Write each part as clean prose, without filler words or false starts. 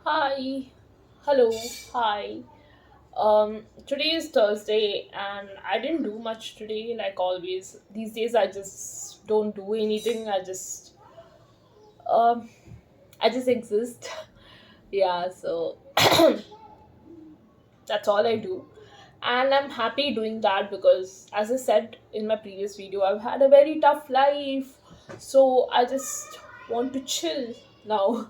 Hi. Hello. Hi. Today is Thursday and I didn't do much today like always. These days I just don't do anything. Um I just exist. Yeah, so that's all I do. And I'm happy doing that because as I said in my previous video, I've had a very tough life. So I just want to chill now.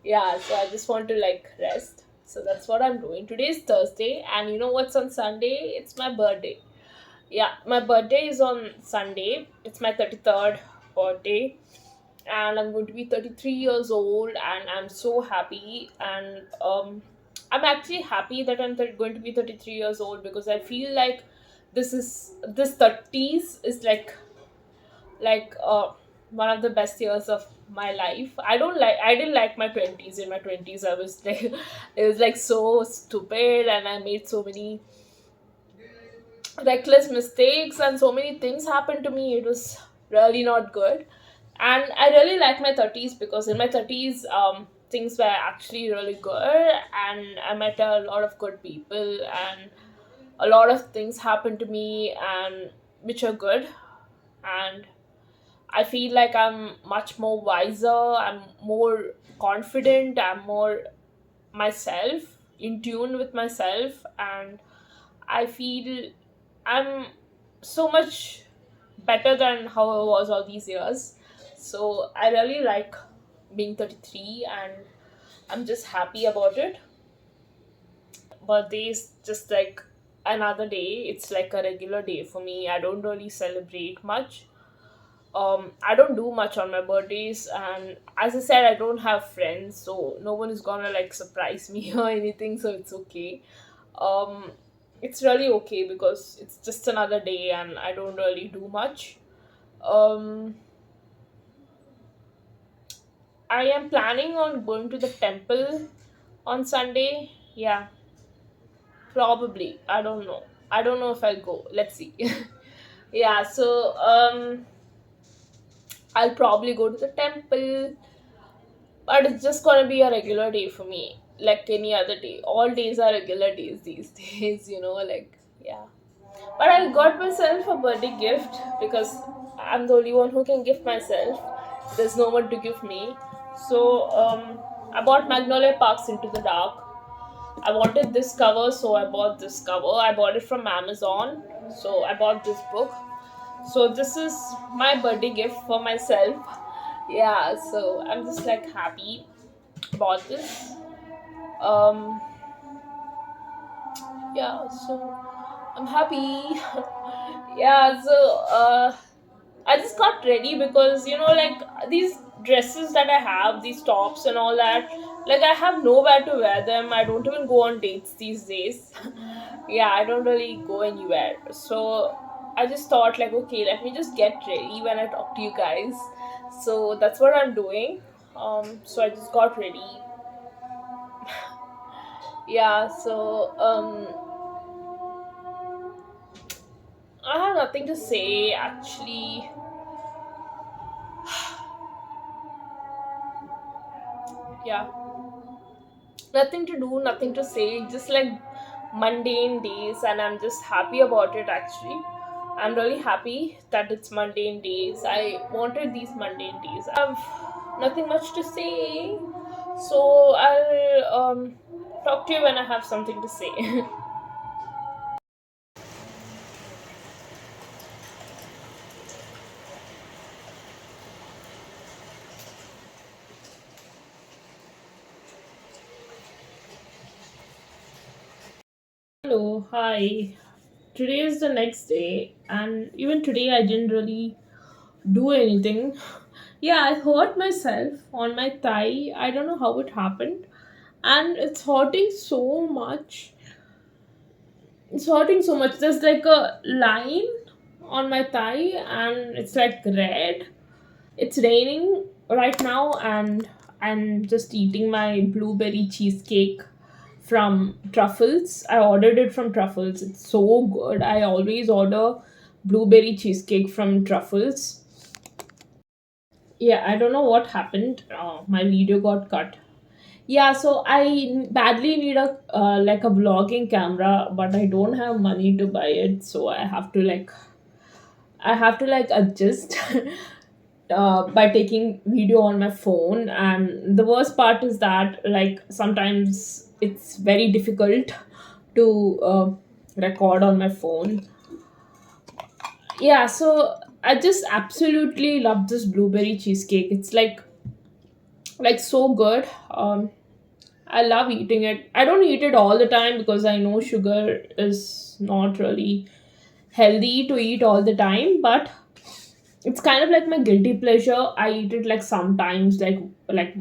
Yeah, so I just want to like rest. So that's what I'm doing. Today is Thursday, and you know what's on Sunday? It's my birthday. Yeah, my birthday is on Sunday. It's my 33rd birthday, and I'm going to be 33 years old, and I'm so happy. And I'm actually happy that I'm going to be 33 years old because I feel like this 30s is like one of the best years of my life. I didn't like my 20s. In my 20s I was like it was like so stupid, and I made so many reckless mistakes, and so many things happened to me. It was really not good. And I really like my 30s because in my 30s things were actually really good, and I met a lot of good people, and a lot of things happened to me and which are good. And I feel like I'm much more wiser, I'm more confident, I'm more myself, in tune with myself, and I feel I'm so much better than how I was all these years. So I really like being 33, and I'm just happy about it. Birthday is just like another day. It's like a regular day for me. I don't really celebrate much. I don't do much on my birthdays, and as I said, I don't have friends, so no one is gonna like surprise me or anything, so it's okay. um it's really okay because it's just another day and I don't really do much. um I am planning on going to the temple on Sunday. Yeah, probably. I don't know if I'll go. Let's see. Yeah, so I'll probably go to the temple, but it's just gonna be a regular day for me, like any other day. All days are regular days these days, like, yeah. But I got myself a birthday gift because I'm the only one who can gift myself. There's no one to give me. So I bought Magnolia Parks into the Dark. I wanted this cover, so I bought this cover. I bought it from Amazon, so I bought this book. So this is my birthday gift for myself. Yeah, so I'm just like happy about this. Um, yeah, so I'm happy. Yeah, so I just got ready because like these dresses that I have, these tops and all that, like I have nowhere to wear them. I don't even go on dates these days. Yeah, I don't really go anywhere. So I just thought like, okay, let me just get ready when I talk to you guys. So that's what I'm doing. So I just got ready. Yeah, so I have nothing to say actually. Yeah, nothing to do, nothing to say, just like mundane days, and I'm just happy about it actually. I'm really happy that it's mundane days. I wanted these mundane days. I have nothing much to say, so I'll talk to you when I have something to say. Hello, hi. Today is the next day, and even today I didn't really do anything. Yeah, I hurt myself on my thigh. I don't know how it happened. And it's hurting so much. It's hurting so much. There's like a line on my thigh and it's like red. It's raining right now, and I'm just eating my blueberry cheesecake from Truffles. I ordered it from Truffles. It's so good. I always order blueberry cheesecake from Truffles. Yeah, I don't know what happened. My video got cut. Yeah, so I badly need a like a vlogging camera, but I don't have money to buy it, so I have to like adjust by taking video on my phone. And the worst part is that like sometimes it's very difficult to record on my phone. Yeah, so I just absolutely love this blueberry cheesecake. It's like so good. I love eating it. I don't eat it all the time because I know sugar is not really healthy to eat all the time, but it's kind of like my guilty pleasure. I eat it like sometimes, like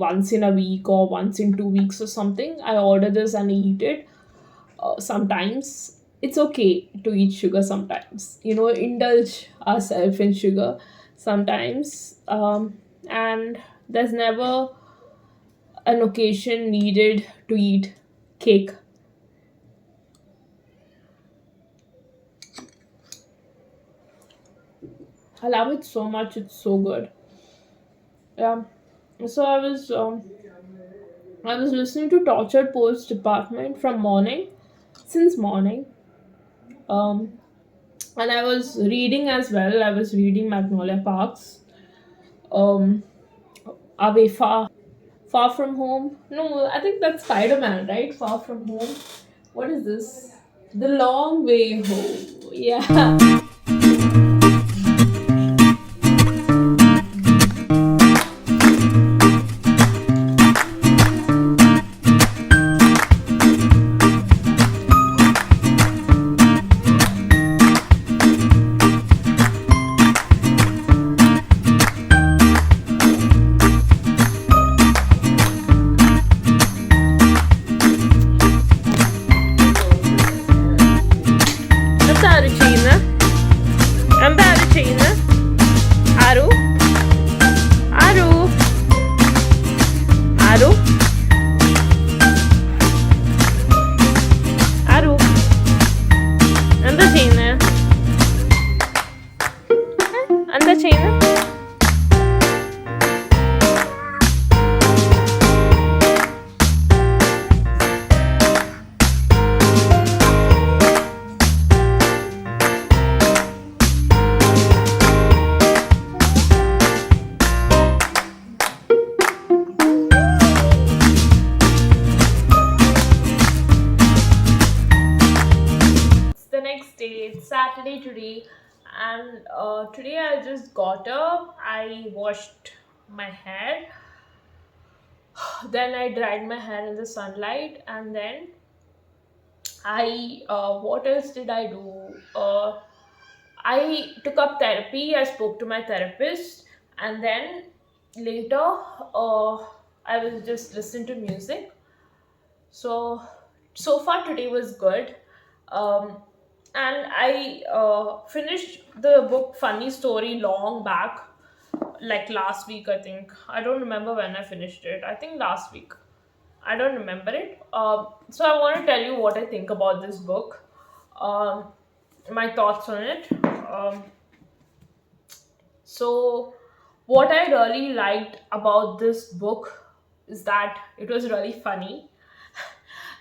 once in a week or once in 2 weeks or something. I order this and eat it. Sometimes it's okay to eat sugar. Sometimes indulge ourselves in sugar. Sometimes, and there's never an occasion needed to eat cake. I love it so much. It's so good. Yeah. So I was listening to Tortured Poets Department from morning since morning. Um, and I was reading as well. I was reading Magnolia Parks. Um, Away far from home. No, I think that's Spider Man, right? Far from home. What is this? The Long Way Home. Yeah. എന്താ ആര് ചെയ്യുന്നത്? എന്താ ആര് ചെയ്യുന്നത്? ആരു ആരു ആരു ആരു എന്താ ചെയ്യുന്നത്? എന്താ ചെയ്യുന്നത്? It's the next day. It's Saturday today, and today I just got up. I washed my hair, then I dried my hair in the sunlight, and then I what else did I do? I took up therapy. I spoke to my therapist, and then later I was just listening to music. So far today was good. um, and I finished the book Funny Story long back, like last week. I think I don't remember when I finished it. I think last week. I don't remember it. So I want to tell you what I think about this book, um, my thoughts on it. So, what I really liked about this book is that it was really funny.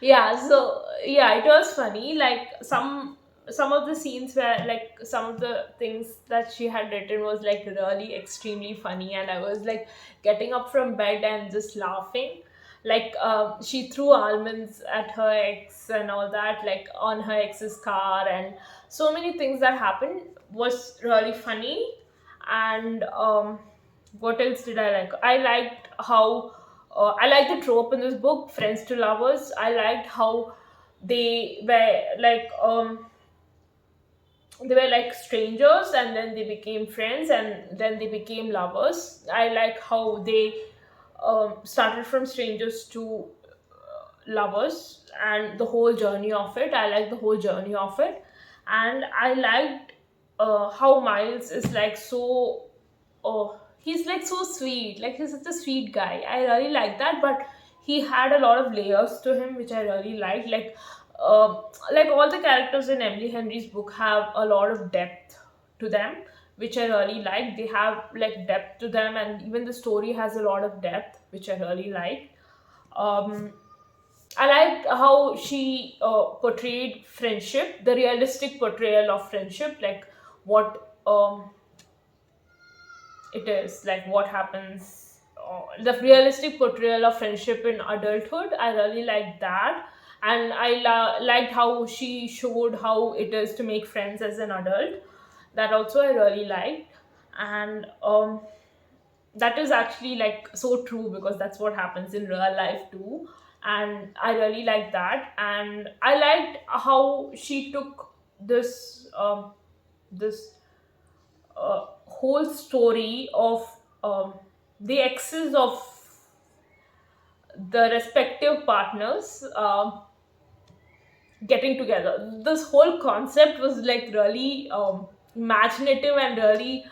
Yeah, so yeah, it was funny. Like some of the scenes where like some of the things that she had written was like really extremely funny, and I was like getting up from bed and just laughing. Like she threw almonds at her ex and all that, like on her ex's car, and so many things that happened was really funny. And what else did I like? I liked how I like the trope in this book, friends to lovers. I liked how they were like strangers, and then they became friends, and then they became lovers. I like how they started from strangers to lovers, and the whole journey of it. I like the whole journey of it. And I liked how Miles is like so, oh, he's like so sweet. Like he's such a sweet guy. I really like that. But he had a lot of layers to him, which I really liked. Like all the characters in Emily Henry's book have a lot of depth to them, which I really like. They have like depth to them, and even the story has a lot of depth, which I really like. um, I liked how she portrayed friendship, the realistic portrayal of friendship, like what it is, like what happens, the realistic portrayal of friendship in adulthood. I really liked that, and liked how she showed how it is to make friends as an adult. That also I really liked, and that is actually like so true because that's what happens in real life too. And I really liked that, and I liked how she took this whole story of the exes of the respective partners getting together. This whole concept was like really imaginative and really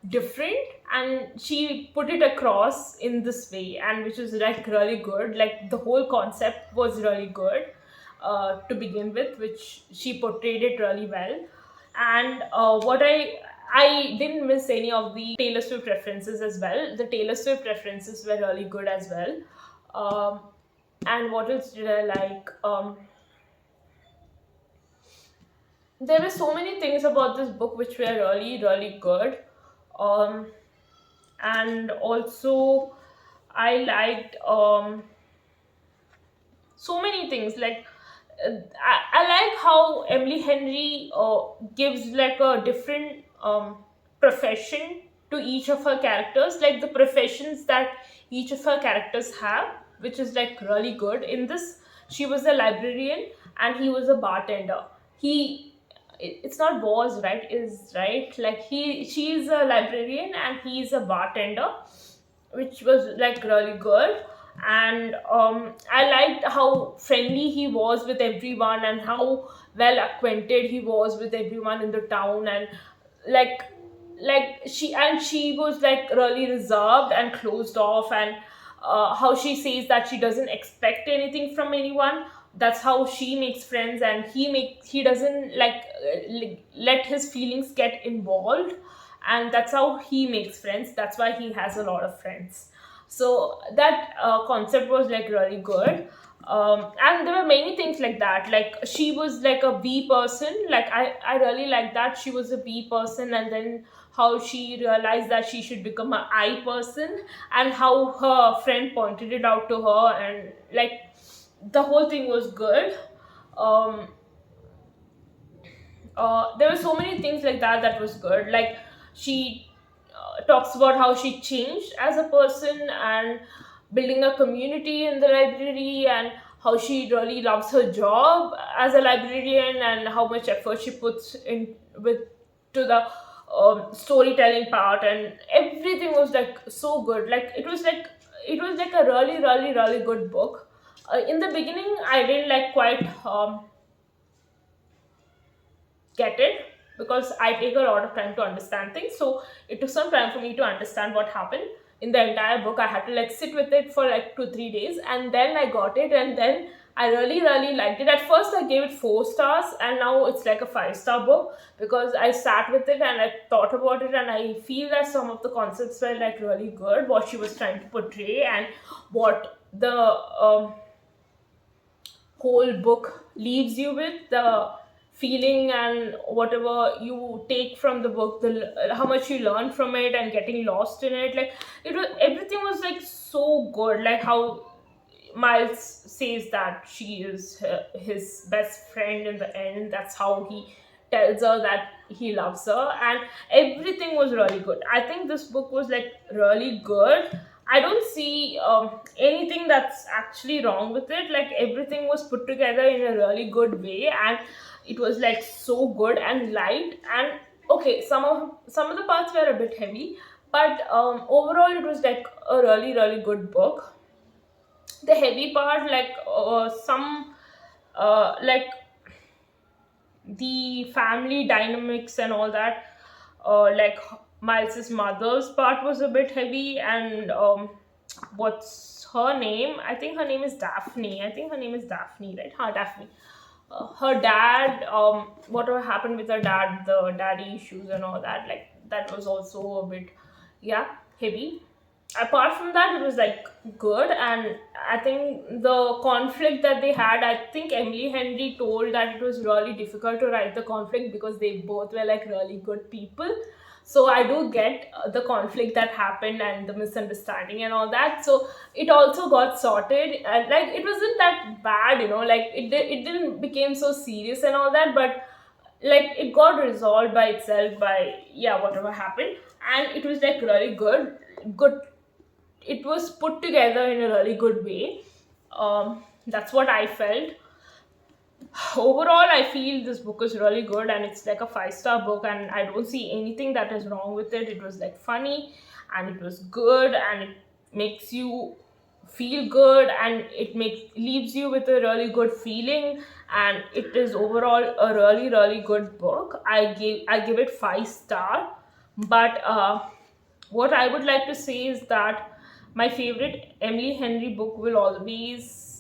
different, and she put it across in this way, and which is like really good. Like the whole concept was really good to begin with, which she portrayed it really well. And what I didn't miss any of the Taylor Swift references as well. The Taylor Swift references were really good as well. um, and what else did I like? There were so many things about this book which were really really good. um, and also I liked so many things, like I like how Emily Henry gives like a different profession to each of her characters, like the professions that each of her characters have, which is like really good. In this, she was a librarian and he was a bartender. He it's not was, right, is right, like she is a librarian and he is a bartender, which was like really good. And I liked how friendly he was with everyone and how well acquainted he was with everyone in the town. And like she was like really reserved and closed off, and how she says that she doesn't expect anything from anyone. That's how she makes friends, and he doesn't like let his feelings get involved, and that's how he makes friends. That's why he has a lot of friends. So that concept was like really good. And there were many things like that, like she was like a B person. Like I really like that she was a B person, and then how she realized that she should become a I person, and how her friend pointed it out to her, and like the whole thing was good. um there were so many things like that was good. Like she talks about how she changed as a person and building a community in the library, and how she really loves her job as a librarian, and how much effort she puts in with to the storytelling part. And everything was like so good. Like it was like a really really really good book. In the beginning I didn't like quite get it, because I take a lot of time to understand things. So it took some time for me to understand what happened in the entire book. I had to like sit with it for like 2 3 days, and then I got it, and then I really really liked it. At first I gave it 4 stars, and now it's like a 5-star book, because I sat with it and I thought about it, and I feel that some of the concepts were like really good, what she was trying to portray, and what the whole book leaves you with, the feeling and whatever you take from the book, the how much you learn from it, and getting lost in it. Like it was, everything was like so good. Like how Miles says that she is his best friend in the end. That's how he tells her that he loves her, and everything was really good. I think this book was like really good. I don't see anything that's actually wrong with it. Like everything was put together in a really good way, and it was like so good and light. And okay, some of the parts were a bit heavy, but overall it was like a really really good book. The heavy part, like some like the family dynamics and all that, like Miles's mother's part was a bit heavy. And what's her name? I think her name is Daphne. I think her name is Daphne, right? Daphne. Her dad, whatever happened with her dad, the daddy issues and all that, like that was also a bit, yeah, heavy. apart from that, it was like good. And I think the conflict that they had, I think Emily Henry told that it was really difficult to write the conflict because they both were like really good people. So I do get the conflict that happened and the misunderstanding and all that. So it also got sorted, and like it wasn't that bad, like it didn't became so serious and all that, but like it got resolved by itself by, yeah, whatever happened. And it was like really good. It was put together in a really good way. That's what I felt. Overall, I feel this book is really good, and it's like a 5-star book, and I don't see anything that is wrong with it. It was like funny, and it was good, and it makes you feel good, and it makes leaves you with a really good feeling. And it is overall a really good book. I give it 5 star. But what I would like to say is that my favorite Emily Henry book will always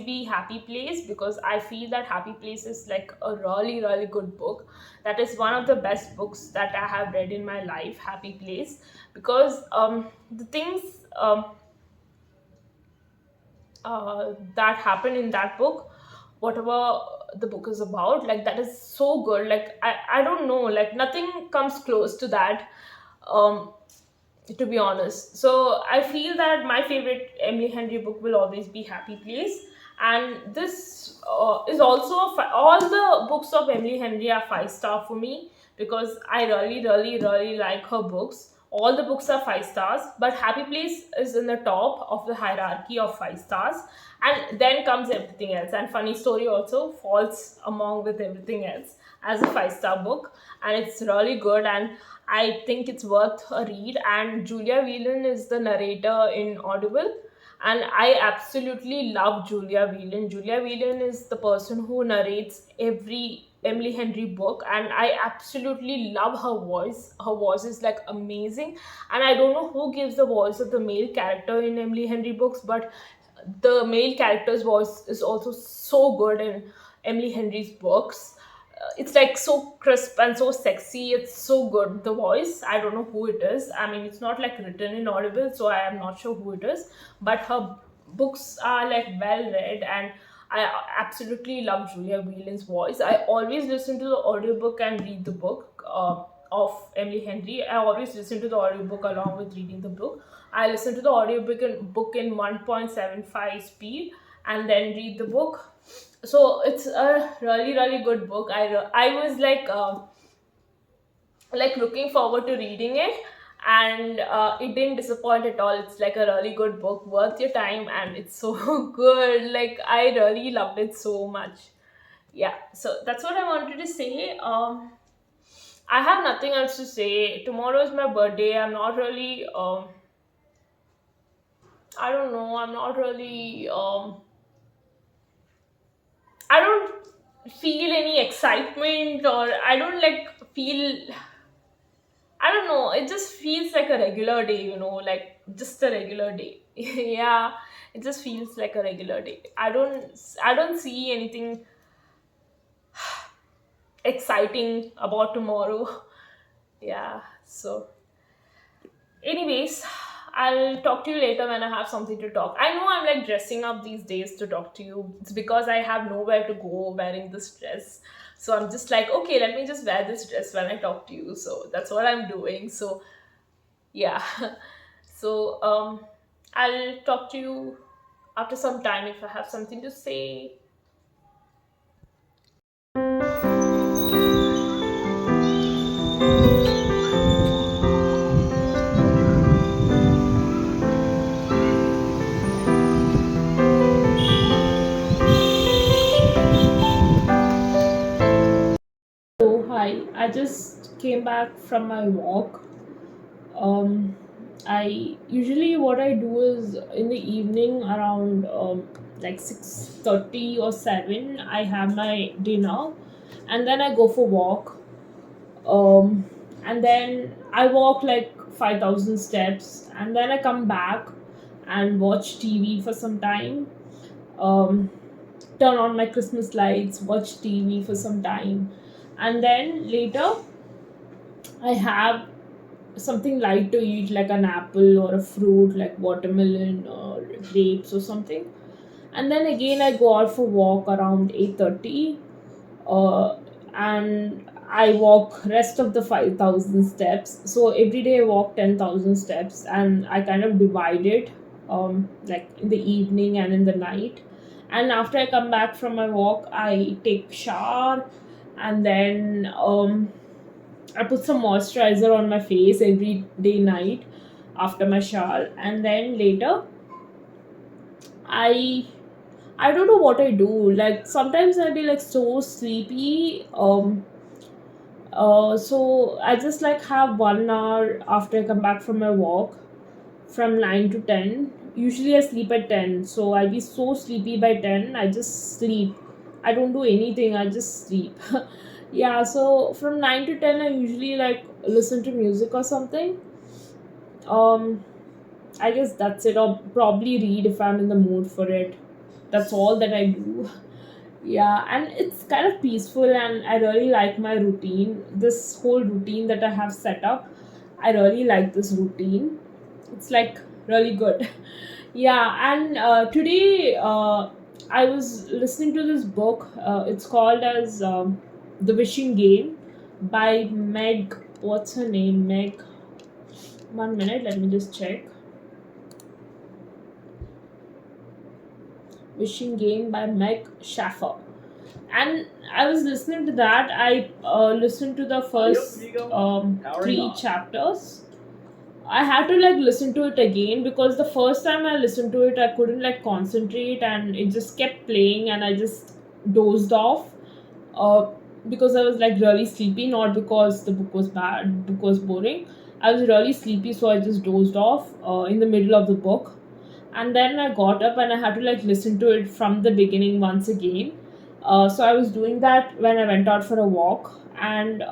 be Happy Place, because I feel that Happy Place is like a really good book. That is one of the best books that I have read in my life, Happy Place, because the things that happen in that book, whatever the book is about, like that is so good. Like I don't know, like nothing comes close to that. Um, to be honest. So I feel that my favorite Emily Henry book will always be Happy Place. And this is also all the books of Emily Henry are 5 star for me, because I really like her books. All the books are 5 stars, but Happy Place is in the top of the hierarchy of 5 stars, and then comes everything else. And Funny Story also falls among with everything else as a 5 star book, and it's really good. And I think it's worth a read. And Julia Whelan is the narrator in Audible. And I absolutely love Julia Whelan. Julia Whelan is the person who narrates every Emily Henry book, and I absolutely love her voice. Her voice is like amazing. And I don't know who gives the voice of the male character in Emily Henry books, but the male character's voice is also so good in Emily Henry's books. It's like so crisp and so sexy. It's so good. The voice, I don't know who it is. I mean, it's not like written in Audible, so I am not sure who it is. But her books are like well read, and I absolutely love Julia Whelan's voice. I always listen to the audiobook and read the book of Emily Henry. I always listen to the audiobook along with reading the book. I listen to the audiobook in 1.75 speed, and then read the book. So it's a really good book. I was like looking forward to reading it, and it didn't disappoint at all. It's like a really good book, worth your time, and it's so good. Like I really loved it so much. Yeah, so that's what I wanted to say. I have nothing else to say. Tomorrow is my birthday. I'm not really I don't know, I'm not really I don't feel any excitement, or I don't like feel, I don't know, it just feels like a regular day, like just a regular day. Yeah, it just feels like a regular day. I don't see anything exciting about tomorrow. Yeah, so anyways, I'll talk to you later when I have something to talk. I know I'm like dressing up these days to talk to you. It's because I have nowhere to go wearing this dress. So I'm just like, okay, let me just wear this dress when I talk to you. So that's what I'm doing. So yeah. So I'll talk to you after some time if I have something to say. Oh, hi. I just came back from my walk. Um, I usually what I do is in the evening around like 6:30 or 7, I have my dinner, and then I go for walk. Um, and then I walk like 5,000 steps, and then I come back and watch TV for some time. Um, Turn on my Christmas lights, watch TV for some time, and then later I have something light to eat, like an apple or a fruit like watermelon or grapes or something. And then again I go out for walk around 8:30, uh, and I walk rest of the 5,000 steps. So every day I walk 10,000 steps, and I kind of divide it, like in the evening and in the night. And after I come back from my walk, I take shower, and then I put some moisturizer on my face every day night after my shower. And then later I I don't know what I do. Like sometimes I'll be like so sleepy. So I just like have 1 hour after I come back from my walk, from 9 to 10. Usually I sleep at 10, so I'll be so sleepy by 10. I just sleep. I don't do anything. I just sleep. Yeah. So from 9 to 10, I usually like listen to music or something. Um, I guess that's it. Or probably read if I'm in the mood for it. That's all that I do. Yeah, and it's kind of peaceful, and I really like my routine. This whole routine that I have set up, I really like this routine. It's like really good. Yeah, and today I was listening to this book. It's called as The Wishing Game by Meg. What's her name? Meg. 1 minute, let me just check. Wishing Game by Meg Schaffer. And I was listening to that. I listened to the first three chapters. I had to like listen to it again because the first time I listened to it, I couldn't like concentrate, and it just kept playing, and I just dozed off. Uh, because I was like really sleepy, not because the book was bad, book was boring. I was really sleepy, so I just dozed off in the middle of the book. And then I got up and I had to like listen to it from the beginning once again. So I was doing that when I went out for a walk, and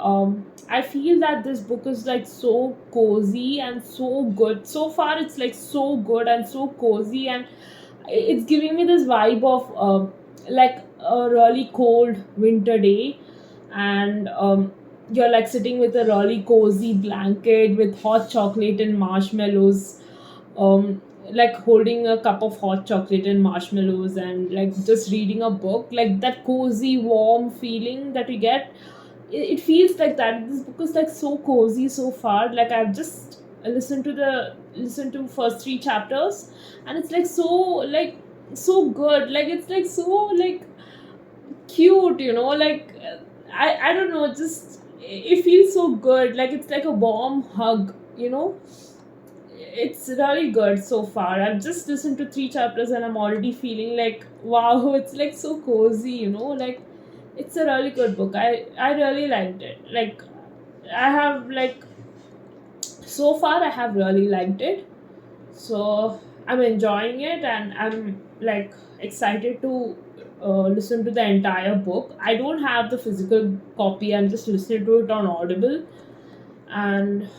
I feel that this book is like so cozy and so good. So far, it's like so good and so cozy, and it's giving me this vibe of like a really cold winter day, and you're like sitting with a really cozy blanket with hot chocolate and marshmallows, um like holding a cup of hot chocolate and marshmallows, and like just reading a book, like that cozy warm feeling that you get. It feels like that. This book is like so cozy so far. Like I've just listened to first three chapters, and it's like so, like so good. Like it's like so like cute, like I don't know, just it feels so good. Like it's like a warm hug. It's really good so far. I've just listened to three chapters and I'm already feeling like wow, it's like so cozy. Like it's a really good book. I really liked it. Like I have like so far I have really liked it. So I'm enjoying it, and I'm like excited to listen to the entire book. I don't have the physical copy. I'm just listening to it on Audible, and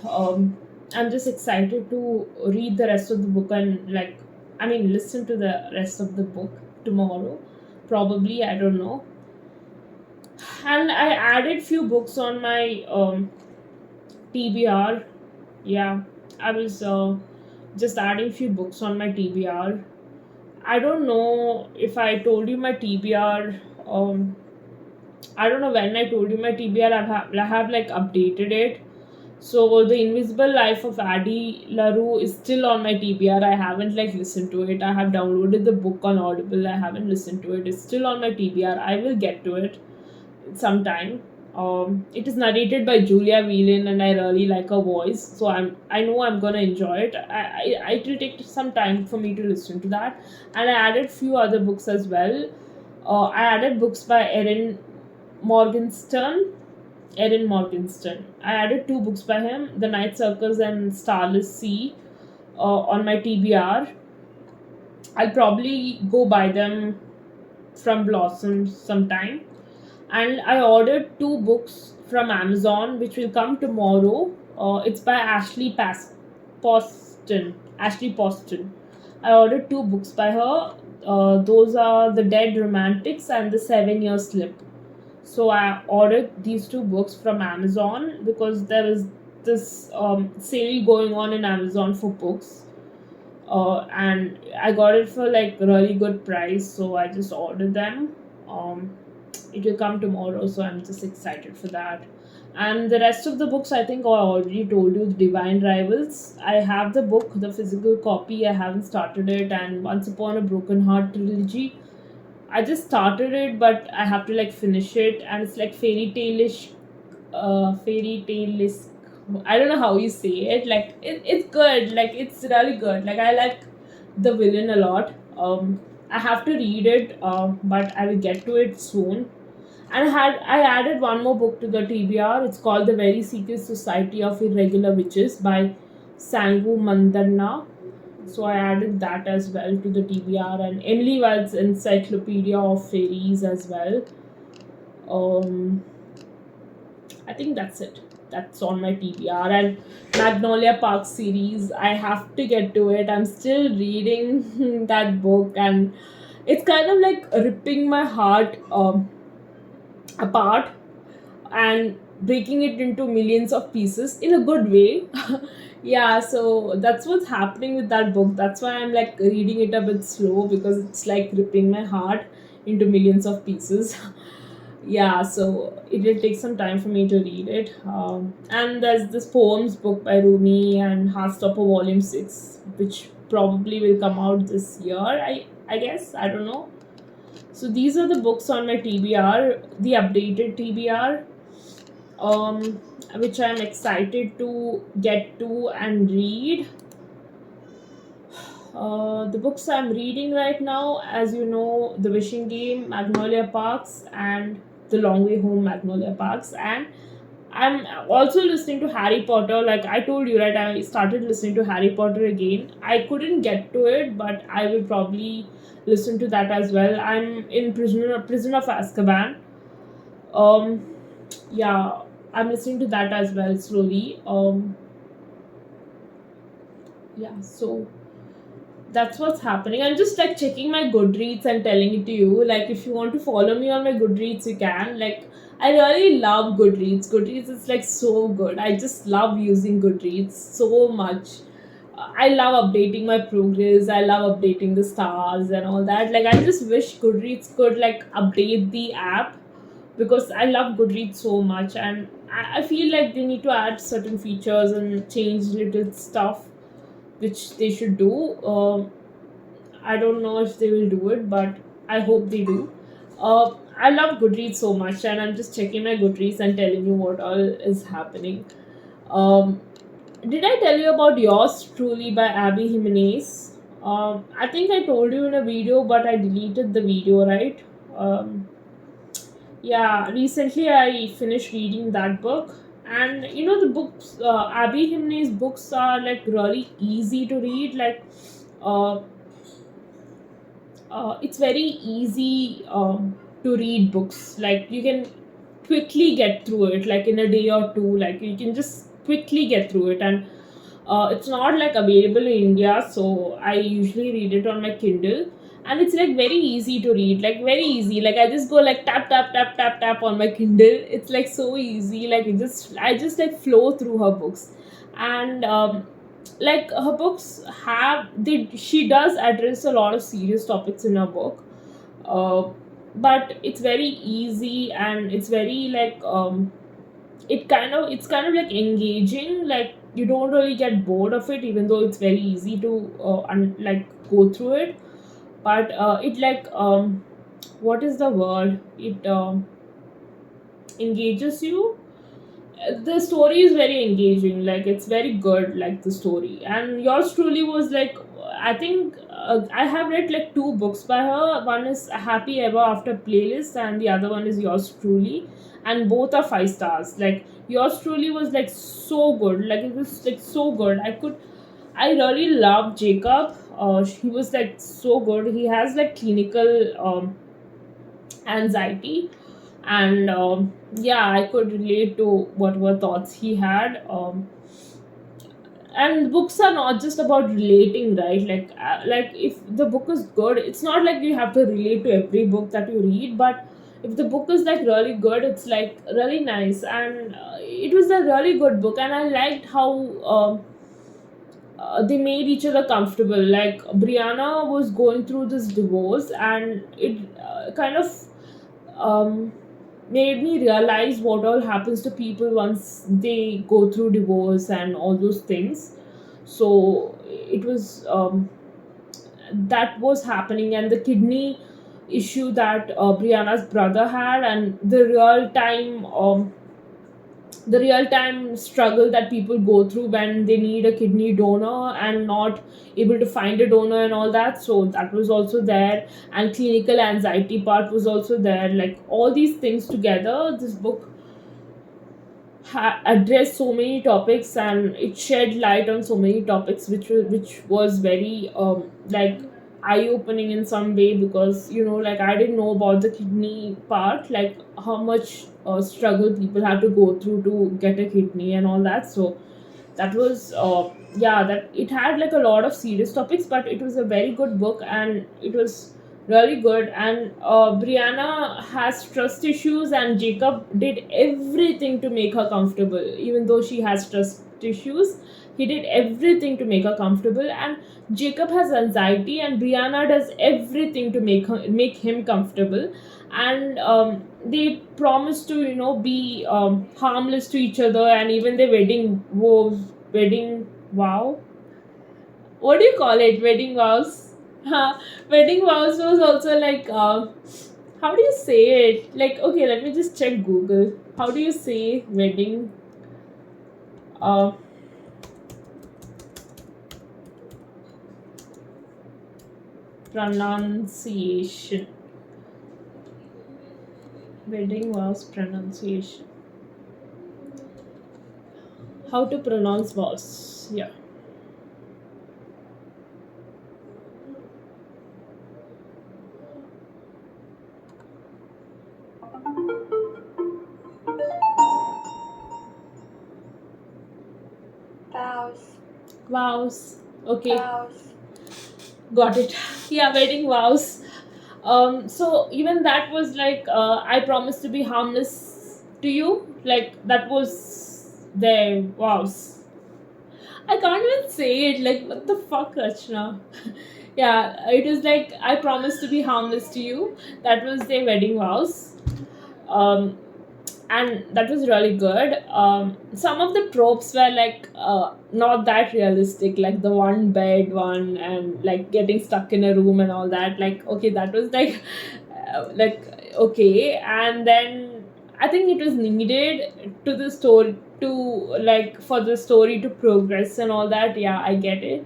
I'm just excited to read the rest of the book, and like I mean listen to the rest of the book tomorrow, probably. I don't know. And I added few books on my TBR. Yeah, I was just adding few books on my TBR. I don't know if I told you my TBR. I don't know when I told you my TBR. I have like updated it. So the Invisible Life of Addie LaRue is still on my TBR. I haven't like listened to it. I have downloaded the book on Audible. I haven't listened to it. It's still on my TBR. I will get to it sometime. It is narrated by Julia Whelan, and I really like her voice, so I know I'm gonna enjoy it. It will take some time for me to listen to that, and I added few other books as well. I added books by Morgenstern. Erin Morgenstern. I added two books by him, The Night Circus and Starless Sea, on my TBR. I'll probably go buy them from Blossom sometime. And I ordered two books from Amazon, which will come tomorrow. It's by Poston. Ashley Poston. I ordered two books by her. Those are The Dead Romantics and The 7 Year Slip. So I ordered these two books from Amazon because there was this sale going on in Amazon for books, and I got it for like really good price, so I just ordered them. Um, it will come tomorrow, so I'm just excited for that. And the rest of the books, I think I already told you, Divine Rivals. I have the book, the physical copy. I haven't started it, and Once Upon a Broken Heart trilogy. I just started it, but I have to like finish it, and it's like fairy tale is. I don't know how you say it. Like it's good. Like it's really good. Like I like the villain a lot. I have to read it, but I will get to it soon. And I added one more book to the TBR. It's called The Very Secret Society of Irregular Witches by Sangu Mandanna. So I added that as well to the TBR, and Emily Wild's Encyclopedia of Fairies as well. Um, I think that's it. That's on my TBR. And Magnolia Park series, I have to get to it. I'm still reading that book, and it's kind of like ripping my heart apart and breaking it into millions of pieces in a good way. Yeah, so that's what's happening with that book. That's why I'm like reading it a bit slow, because it's like ripping my heart into millions of pieces. Yeah, so it will take some time for me to read it. And there's this poems book by Rumi and Heartstopper Volume 6, which probably will come out this year, I guess. I don't know. So these are the books on my TBR, the updated TBR, um, which I'm excited to get to and read. The books I'm reading right now, as you know, The Wishing Game, Magnolia Parks, and The Long Way Home, Magnolia Parks. And I'm also listening to Harry Potter. Like I told you, right? I started listening to Harry Potter again. I couldn't get to it, but I will probably listen to that as well. I'm in Prison of Azkaban. Um, yeah, I'm listening to that as well slowly. Yeah, so that's what's happening. I'm just like checking my Goodreads and telling it to you. Like, if you want to follow me on my Goodreads, you can. Like, I really love Goodreads. Goodreads is like so good. I just love using Goodreads so much. I love updating my progress. I love updating the stars and all that. Like, I just wish Goodreads could like update the app, because I love Goodreads so much, and I feel like they need to add certain features and change little stuff which they should do. I don't know if they will do it, but I hope they do. I love Goodreads so much, and I'm just checking my Goodreads and telling you what all is happening. Um, did I tell you about Yours Truly by Abby Jimenez? I think I told you in a video, but I deleted the video, right? Um, yeah, recently I finished reading that book, and you know the books. Abby Jimenez books are like really easy to read. Like, uh, it's very easy to read books. Like you can quickly get through it, like in a day or two. Like you can just quickly get through it, and it's not like available in India, so I usually read it on my Kindle. And it's like very easy to read, like very easy. Like I just go like tap tap tap tap tap on my Kindle. It's like so easy. Like I just like flow through her books, and like her books have they she does address a lot of serious topics in her book, uh, but it's very easy, and it's very like it's kind of like engaging. Like you don't really get bored of it, even though it's very easy to like go through it. But it like what is the word, it engages you. The story is very engaging, like it's very good, like the story. And Yours Truly was like, I think I have read like two books by her. One is Happy Ever After Playlist, and the other one is Yours Truly, and both are 5 stars. Like Yours Truly was like so good, like it was like so good. I really love Jacob. He was like so good. He has like clinical anxiety, and yeah, I could relate to whatever thoughts he had. And books are not just about relating, right? Like if the book is good, it's not like you have to relate to every book that you read, but if the book is like really good, it's like really nice. And it was a really good book, and I liked how they made each other comfortable. Like Brianna was going through this divorce, and it kind of um, made me realize what all happens to people once they go through divorce and all those things. So it was that was happening, and the kidney issue that Brianna's brother had, and the real time struggle that people go through when they need a kidney donor and not able to find a donor and all that. So that was also there, and clinical anxiety part was also there. Like all these things together, this book addressed so many topics, and it shed light on so many topics, which was very like eye opening in some way, because like I didn't know about the kidney part, like how much struggle people have to go through to get a kidney and all that. So that was yeah, that it had like a lot of serious topics, but it was a very good book, and it was really good. And Brianna has trust issues, and Jacob did everything to make her comfortable. Even though she has trust issues, he did everything to make her comfortable. And Jacob has anxiety, and Brianna does everything to make him comfortable. And they promise to be harmless to each other. And even their wedding wow, what do you call it, wedding vows. Wedding vows was also like how do you say it? Like, okay, let me just check Google. How do you say wedding uh pronunciation? Wedding vows pronunciation. How to pronounce vows? Yeah. Vows. Vows. Okay, Vows. got it. Yeah, wedding vows. So even that was like, I promise to be harmless to you. Like that was their vows. I can't even say it. Like, what the fuck, Rachna? Yeah, it was like, I promise to be harmless to you. That was their wedding vows. Um, and that was really good. Some of the tropes were like not that realistic, like the one bed one, and like getting stuck in a room and all that. Like, okay, that was like okay. And then I think it was needed to the story to, like, for the story to progress and all that. Yeah, I get it.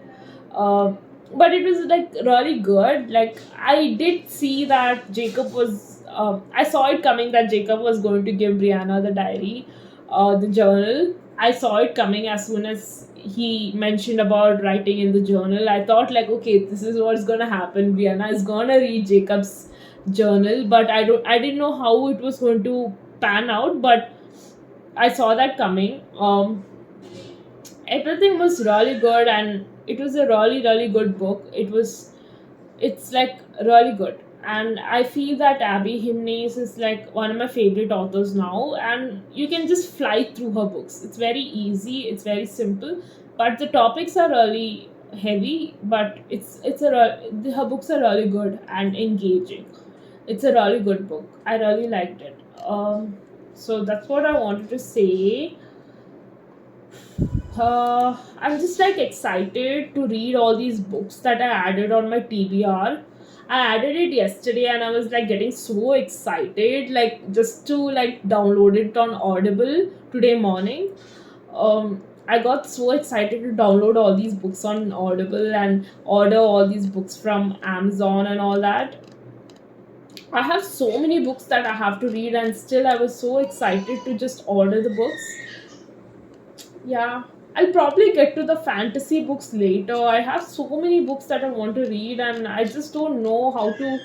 Um but it was like really good. Like I did see that Jacob was. I saw it coming that Jacob was going to give Brianna the diary, the journal. I saw it coming as soon as he mentioned about writing in the journal. I thought like, okay, this is what's gonna happen. Brianna is gonna read Jacob's journal, but I didn't know how it was going to pan out. But I saw that coming. Everything was really good, and it was a really good book. It's like really good. And I feel that Abby Himnes is like one of my favorite authors now, and you can just fly through her books. It's very easy, it's very simple, but the topics are really heavy. But her books are really good and engaging. It's a really good book. I really liked it. So that's what I wanted to say. I'm just like excited to read all these books that I added on my TBR. I added it yesterday, and I was like getting so excited, like just to like download it on Audible today morning. I got so excited to download all these books on Audible and order all these books from Amazon and all that. I have so many books that I have to read, and still I was so excited to just order the books. Yeah, I'll probably get to the fantasy books later. I have so many books that I want to read, and I just don't know how to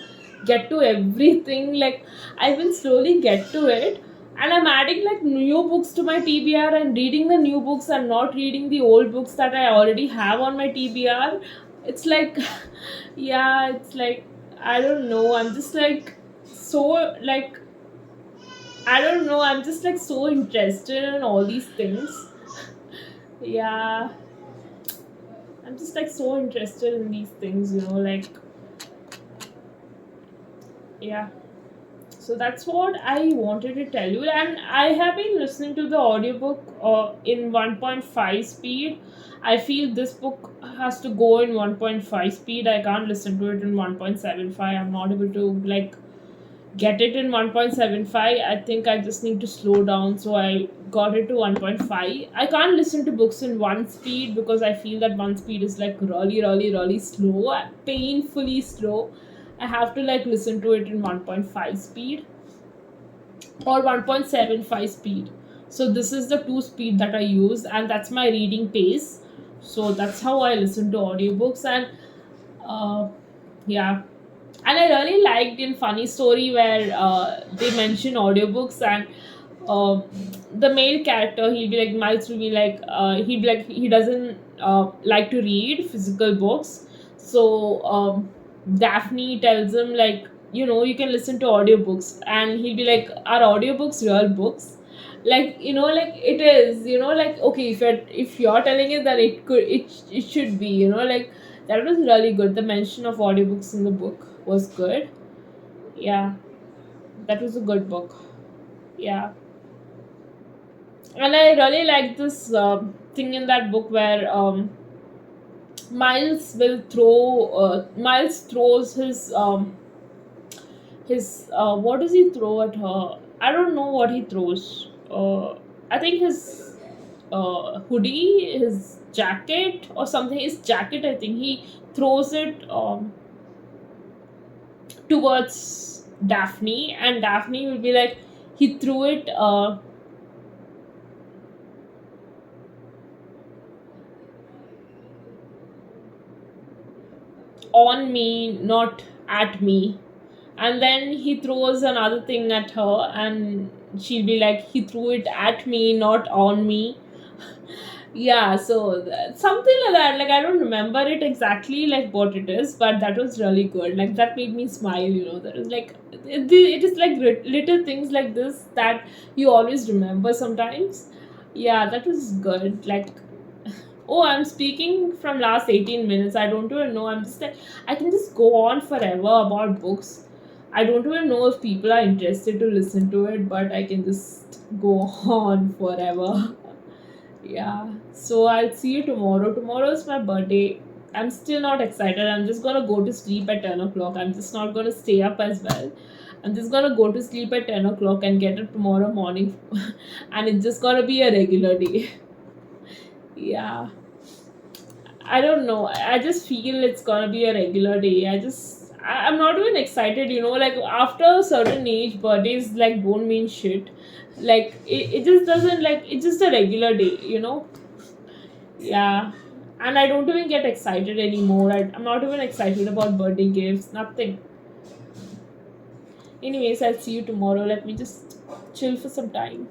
get to everything. Like, I will slowly get to it. And I'm adding like new books to my TBR and reading the new books and not reading the old books that I already have on my TBR. It's like, yeah, it's like, I don't know. I'm just like so like I don't know. I'm just like so interested in all these things. Yeah, I'm just like so interested in these things, like, yeah. So that's what I wanted to tell you. And I have been listening to the audiobook in 1.5 speed. I feel this book has to go in 1.5 speed. I can't listen to it in 1.75. I'm not able to like get it in 1.75. I think I just need to slow down, so I got it to 1.5. I can't listen to books in one speed because I feel that one speed is like really really really slow, painfully slow. I have to like listen to it in 1.5 speed or 1.75 speed. So this is the two speed that I use, and that's my reading pace. So that's how I listen to audiobooks. And uh, yeah, and I really liked in Funny Story where they mention audiobooks. And uh, the male character, he'll be like, Miles will be like, he'll be like, he doesn't like to read physical books. So Daphne tells him like, you can listen to audiobooks, and he'll be like, are audiobooks real books? Like, like it is, like, okay, if you're telling it that it should be, like, that was really good. The mention of audiobooks in the book was good. Yeah, that was a good book. Yeah, and I really like this thing in that book where Miles throws his what does he throw at her? I don't know what he throws. I think his hoodie, his jacket or something. His jacket, I think he throws it towards Daphne, and Daphne will be like, he threw it on me, not at me. And then he throws another thing at her, and she'll be like, he threw it at me, not on me. Yeah, so something like that. Like, I don't remember it exactly, like what it is, but that was really good. Like, that made me smile. That was like, it is like little things like this that you always remember sometimes. Yeah, that was good. Like, oh, I'm speaking from last 18 minutes. I don't even know. I'm just like, I can just go on forever about books. I don't even know if people are interested to listen to it, but I can just go on forever. Yeah. So I'll see you tomorrow. Tomorrow is my birthday. I'm still not excited. I'm just gonna go to sleep at 10 o'clock. I'm just not gonna stay up as well. I'm just gonna go to sleep at 10 o'clock and get up tomorrow morning. And it's just gonna be a regular day. Yeah. I don't know. I just feel it's gonna be a regular day. I'm not even excited, like after a certain age, birthdays like don't mean shit. Like it just doesn't, like, it's just a regular day. Yeah. And I don't even get excited anymore. I'm not even excited about birthday gifts, nothing. Anyways, I'll see you tomorrow. Let me just chill for some time.